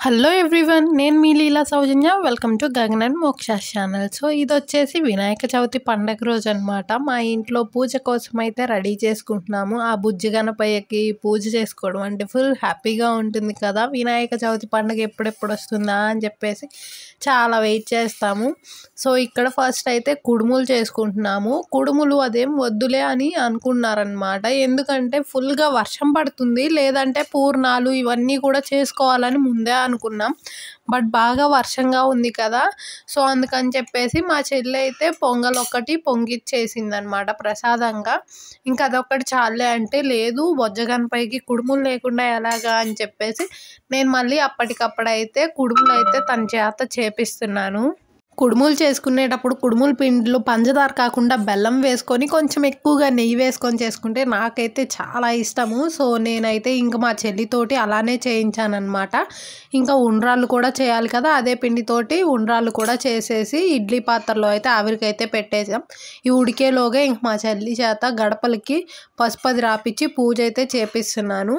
Hello everyone, నేను మీ లీలా సౌజన్య. Welcome to Gagan and మోక్ష channel. So ఇది వచ్చేసి వినాయక చవితి పండగ రోజు అనమాట. మా ఇంట్లో పూజ కోసం అయితే రెడీ చేసుకుంటున్నాము. ఆ బుజ్జి గణపయ్యకి పూజ చేసుకోవడం అంటే ఫుల్ హ్యాపీగా ఉంటుంది కదా. వినాయక చవితి పండగ ఎప్పుడెప్పుడు వస్తుందా అని చెప్పేసి చాలా వెయిట్ చేస్తాము. సో ఇక్కడ ఫస్ట్ అయితే కుడుములు చేసుకుంటున్నాము. కుడుములు అదేం వద్దులే అని అనుకున్నారనమాట. ఎందుకంటే ఫుల్గా వర్షం పడుతుంది, లేదంటే పూర్ణాలు ఇవన్నీ కూడా చేసుకోవాలని ముందే అనుకున్నాం. బట్ బాగా వర్షంగా ఉంది కదా, సో అందుకని చెప్పేసి మా చెల్లి అయితే పొంగల్ ఒకటి పొంగిచ్చేసింది అనమాట ప్రసాదంగా. ఇంకా అదొక్కటి చాలే అంటే, లేదు బొజ్జగనపైకి కుడుములు లేకుండా ఎలాగా అని చెప్పేసి నేను మళ్ళీ అప్పటికప్పుడైతే కుడుములు అయితే తన చేత చేపిస్తున్నాను. కుడుములు చేసుకునేటప్పుడు కుడుముల పిండిలో పంచదార కాకుండా బెల్లం వేసుకొని కొంచెం ఎక్కువగా నెయ్యి వేసుకొని చేసుకుంటే నాకైతే చాలా ఇష్టము. సో నేనైతే ఇంకా మా చెల్లితోటి అలానే చేయించానమాట. ఇంకా ఉండ్రాళ్ళు కూడా చేయాలి కదా, అదే పిండితోటి ఉండ్రాళ్ళు కూడా చేసేసి ఇడ్లీ పాత్రలో అయితే ఆవిరికైతే పెట్టేసాం. ఈ ఉడికేలోగా ఇంక మా చెల్లి చేత గడపలకి పసుపది రాపిచ్చి పూజ అయితే చేపిస్తున్నాను.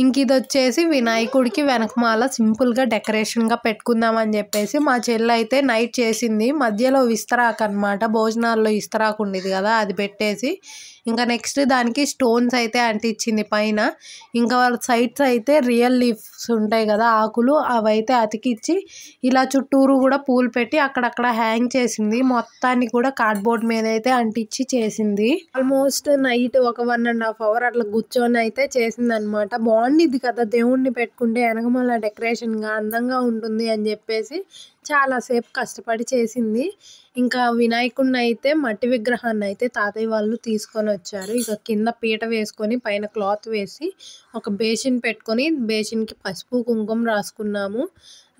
ఇంక ఇది వచ్చేసి వినాయకుడికి వెనకమాల సింపుల్గా డెకరేషన్గా పెట్టుకుందామని చెప్పేసి మా చెల్లి అయితే నైట్ చేసింది. మధ్యలో విస్తరాకు అనమాట, భోజనాల్లో విస్తరాకు ఉండేది కదా, అది పెట్టేసి ఇంకా నెక్స్ట్ దానికి స్టోన్స్ అయితే అంటించింది పైన. ఇంకా వాళ్ళ సైడ్స్ అయితే రియల్ లీవ్స్ ఉంటాయి కదా ఆకులు, అవైతే అతికిచ్చి ఇలా చుట్టూరు కూడా పూలు పెట్టి అక్కడక్కడ హ్యాంగ్ చేసింది. మొత్తాన్ని కూడా కార్డ్బోర్డ్ మీద అయితే అంటించి చేసింది. ఆల్మోస్ట్ నైట్ ఒక 1.5 hours అట్లా కూర్చొని అయితే చేసింది అనమాట. బాగుండిద్ది కదా దేవుణ్ణి పెట్టుకుంటే వెనకమల డెకరేషన్గా అందంగా ఉంటుంది అని చెప్పేసి చాలాసేపు కష్టపడి చేసింది. ఇంకా వినాయకుడిని అయితే మట్టి విగ్రహాన్ని అయితే తాతయ్య వాళ్ళు తీసుకొని వచ్చారు. ఇక కింద పీట వేసుకొని పైన క్లాత్ వేసి ఒక బేసిన్ పెట్టుకొని బేసిన్కి పసుపు కుంకుమ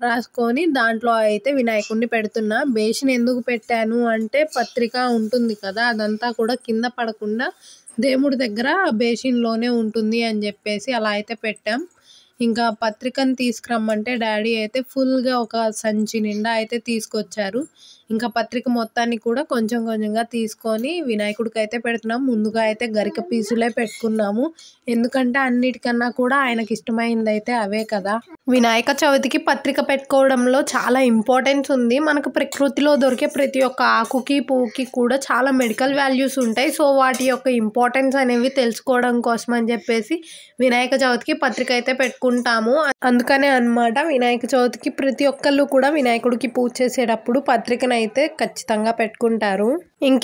రాసుకొని దాంట్లో అయితే వినాయకుడిని పెడుతున్నా. బేసిన్ ఎందుకు పెట్టాను అంటే పత్రిక ఉంటుంది కదా, అదంతా కూడా కింద పడకుండా దేవుడి దగ్గర బేసిన్లోనే ఉంటుంది అని చెప్పేసి అలా అయితే పెట్టాం. ఇంకా పత్రికను తీసుకురమ్మంటే డాడీ అయితే ఫుల్గా ఒక సంచి నిండా అయితే తీసుకొచ్చారు. ఇంకా పత్రిక మొత్తాన్ని కూడా కొంచెం కొంచెంగా తీసుకొని వినాయకుడికి అయితే పెడుతున్నాం. ముందుగా అయితే గరిక పీసులే పెట్టుకున్నాము, ఎందుకంటే అన్నిటికన్నా కూడా ఆయనకి ఇష్టమైనది అయితే అవే కదా. వినాయక చవితికి పత్రిక పెట్టుకోవడంలో చాలా ఇంపార్టెన్స్ ఉంది. మనకు ప్రకృతిలో దొరికే ప్రతి ఒక్క ఆకుకి పువ్వుకి కూడా చాలా మెడికల్ వాల్యూస్ ఉంటాయి. సో వాటి యొక్క ఇంపార్టెన్స్ అనేవి తెలుసుకోవడం కోసం అని చెప్పేసి వినాయక చవితికి పత్రిక అయితే పెట్టుకుంటాము. అందుకనే అన్నమాట వినాయక చవితికి ప్రతి ఒక్కళ్ళు కూడా వినాయకుడికి పూజ చేసేటప్పుడు పత్రికను అయితే ఖచ్చితంగా పెట్టుకుంటారు.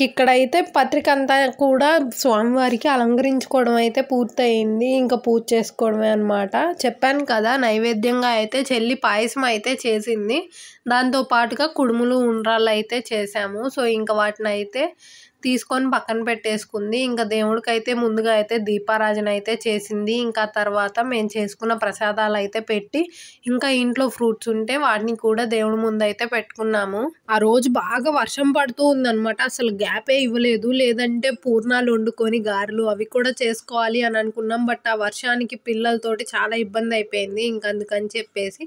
ఇక్కడైతే పత్రిక అంతా కూడా స్వామివారికి అలంకరించుకోవడం అయితే పూర్తయింది. ఇంకా పూజ చేసుకోవడమే అనమాట. చెప్పాను కదా, నైవేద్యంగా అయితే చెల్లి పాయసం అయితే చేసింది. దాంతో పాటుగా కుడుములు ఉండ్రాళ్ళు అయితే చేసాము. సో ఇంకా వాటిని అయితే తీసుకొని పక్కన పెట్టేసుకుంది. ఇంకా దేవుడికి అయితే ముందుగా అయితే దీపారాజన అయితే చేసింది. ఇంకా తర్వాత మేము చేసుకున్న ప్రసాదాలు అయితే పెట్టి ఇంకా ఇంట్లో ఫ్రూట్స్ ఉంటే వాటిని కూడా దేవుడి ముందు అయితే పెట్టుకున్నాము. ఆ రోజు బాగా వర్షం పడుతూ ఉందన్నమాట, అసలు గ్యాపే ఇవ్వలేదు. లేదంటే పూర్ణాలు వండుకొని గారెలు అవి కూడా చేసుకోవాలి అని అనుకున్నాం. బట్ ఆ వర్షానికి పిల్లలతోటి చాలా ఇబ్బంది అయిపోయింది. ఇంకా అందుకని చెప్పేసి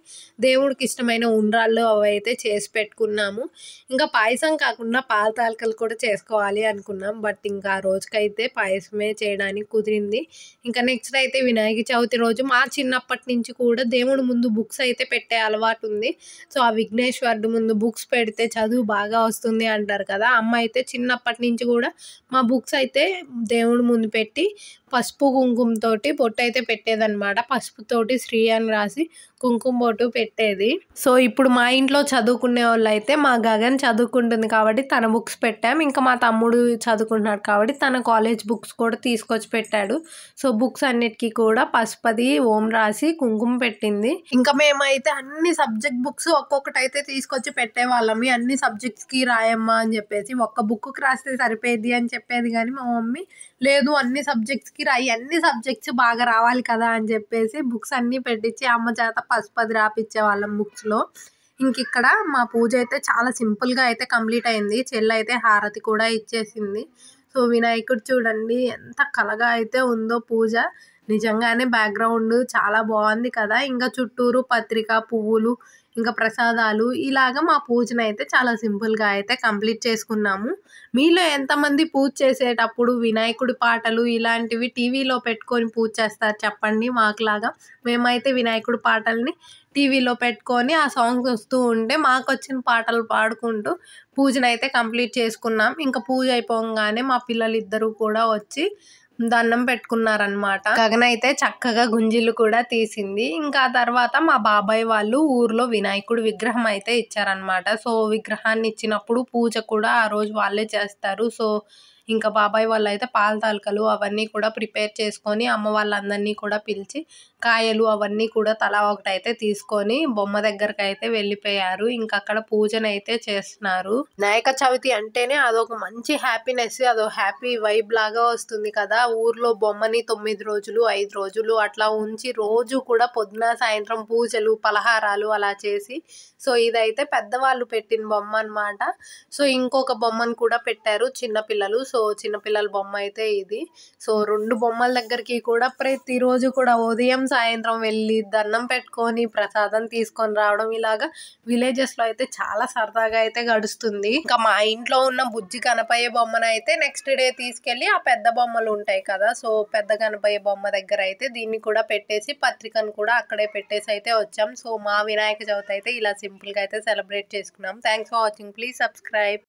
దేవుడికి ఇష్టమైన ఉండ్రాళ్ళు అవి అయితే చేసి పెట్టుకున్నాము. ఇంకా పాయసం కాకుండా పాల తాలికలు కూడా చేసుకోవాలి అనుకున్నాం. బట్ ఇంకా ఆ రోజుకైతే పాయసమే చేయడానికి కుదిరింది. ఇంకా నెక్స్ట్ అయితే వినాయక చవితి రోజు మా చిన్నప్పటి నుంచి కూడా దేవుడి ముందు బుక్స్ అయితే పెట్టే అలవాటు ఉంది. సో ఆ విఘ్నేశ్వరుడు ముందు బుక్స్ పెడితే చదువు బాగా వస్తుంది అంటారు కదా. అమ్మ అయితే చిన్నప్పటి నుంచి కూడా మా బుక్స్ అయితే దేవుడి ముందు పెట్టి పసుపు కుంకుమతోటి బొట్టు అయితే పెట్టేదన్నమాట. పసుపుతోటి శ్రీ అని రాసి కుంకుమ బొట్టు పెట్టేది. సో ఇప్పుడు మా ఇంట్లో చదువుకునే వాళ్ళు అయితే మా గగన్ చదువుకుంటుంది కాబట్టి తన బుక్స్ పెట్టాం. ఇంకా మా తమ్ముడు చదువుకుంటున్నాడు కాబట్టి తన కాలేజ్ బుక్స్ కూడా తీసుకొచ్చి పెట్టాడు. సో బుక్స్ అన్నిటికీ కూడా పసుపది ఓం రాసి కుంకుమ పెట్టింది. ఇంకా మేమైతే అన్ని సబ్జెక్ట్ బుక్స్ ఒక్కొక్కటి అయితే తీసుకొచ్చి పెట్టేవాళ్ళమి. అన్ని సబ్జెక్ట్స్కి రాయమ్మా అని చెప్పేసి, ఒక్క బుక్కి రాస్తే సరిపోయేది అని చెప్పేది. కానీ మా మమ్మీ లేదు అన్ని సబ్జెక్ట్స్కి రాయి, అన్ని సబ్జెక్ట్స్ బాగా రావాలి కదా అని చెప్పేసి బుక్స్ అన్నీ పెట్టించి అమ్మ చేత పసుపది రాపిచ్చే వాళ్ళం బుక్స్లో. ఇక్కడ మా పూజ అయితే చాలా సింపుల్గా అయితే కంప్లీట్ అయింది. చెల్లి అయితే హారతి కూడా ఇచ్చేసింది. సో వినాయకుడు చూడండి ఎంత కళగా అయితే ఉందో పూజ. నిజంగానే బ్యాక్గ్రౌండ్ చాలా బాగుంది కదా. ఇంకా చుట్టూరు పత్రిక పువ్వులు ఇంకా ప్రసాదాలు ఇలాగా మా పూజను అయితే చాలా సింపుల్గా అయితే కంప్లీట్ చేసుకున్నాము. మీలో ఎంతమంది పూజ చేసేటప్పుడు వినాయకుడి పాటలు ఇలాంటివి టీవీలో పెట్టుకొని పూజ చేస్తారు చెప్పండి. మాకులాగా మేమైతే వినాయకుడి పాటల్ని టీవీలో పెట్టుకొని ఆ సాంగ్స్ వస్తూ ఉంటే మాకొచ్చిన పాటలు పాడుకుంటూ పూజనైతే కంప్లీట్ చేసుకున్నాం. ఇంకా పూజ అయిపోగానే మా పిల్లలిద్దరూ కూడా వచ్చి దండం పెట్టుకున్నారనమాట. గగనైతే చక్కగా గుంజిలు కూడా తీసింది. ఇంకా తర్వాత మా బాబాయ్ వాళ్ళు ఊర్లో వినాయకుడు విగ్రహం అయితే ఇచ్చారనమాట. సో విగ్రహాన్ని ఇచ్చినప్పుడు పూజ కూడా ఆ రోజు వాళ్ళే చేస్తారు. సో ఇంకా బాబాయ్ వాళ్ళు అయితే పాల తాలికలు అవన్నీ కూడా ప్రిపేర్ చేసుకొని అమ్మ వాళ్ళందరినీ కూడా పిలిచి కాయలు అవన్నీ కూడా తలా ఒకటైతే తీసుకొని బొమ్మ దగ్గరకు అయితే వెళ్ళిపోయారు. ఇంకా అక్కడ పూజనైతే చేస్తున్నారు. వినాయక చవితి అంటేనే అదొక మంచి హ్యాపీనెస్, అదో హ్యాపీ వైబ్ లాగా వస్తుంది కదా. ఊర్లో బొమ్మని 9 రోజులు 5 రోజులు అట్లా ఉంచి రోజు కూడా పొద్దున సాయంత్రం పూజలు పలహారాలు అలా చేసి, సో ఇదైతే పెద్దవాళ్ళు పెట్టిన బొమ్మ అనమాట. సో ఇంకొక బొమ్మను కూడా పెట్టారు చిన్నపిల్లలు. సో చిన్నపిల్లల బొమ్మ అయితే ఇది. సో 2 బొమ్మల దగ్గరికి కూడా ప్రతిరోజు కూడా ఉదయం సాయంత్రం వెళ్ళి దండం పెట్టుకొని ప్రసాదం తీసుకొని రావడం, ఇలాగా విలేజెస్ లో అయితే చాలా సరదాగా అయితే గడుస్తుంది. ఇంకా మా ఇంట్లో ఉన్న బుజ్జి గణపయ్య బొమ్మను అయితే నెక్స్ట్ డే తీసుకెళ్లి ఆ పెద్ద బొమ్మలు ఉంటాయి కదా, సో పెద్ద గణపయ్య బొమ్మ దగ్గర అయితే దీన్ని కూడా పెట్టేసి పత్రికను కూడా అక్కడే పెట్టేసి అయితే వచ్చాం. సో మా వినాయక చవితి అయితే ఇలా సింపుల్ గా అయితే సెలబ్రేట్ చేసుకున్నాం. Thanks for watching. Please subscribe.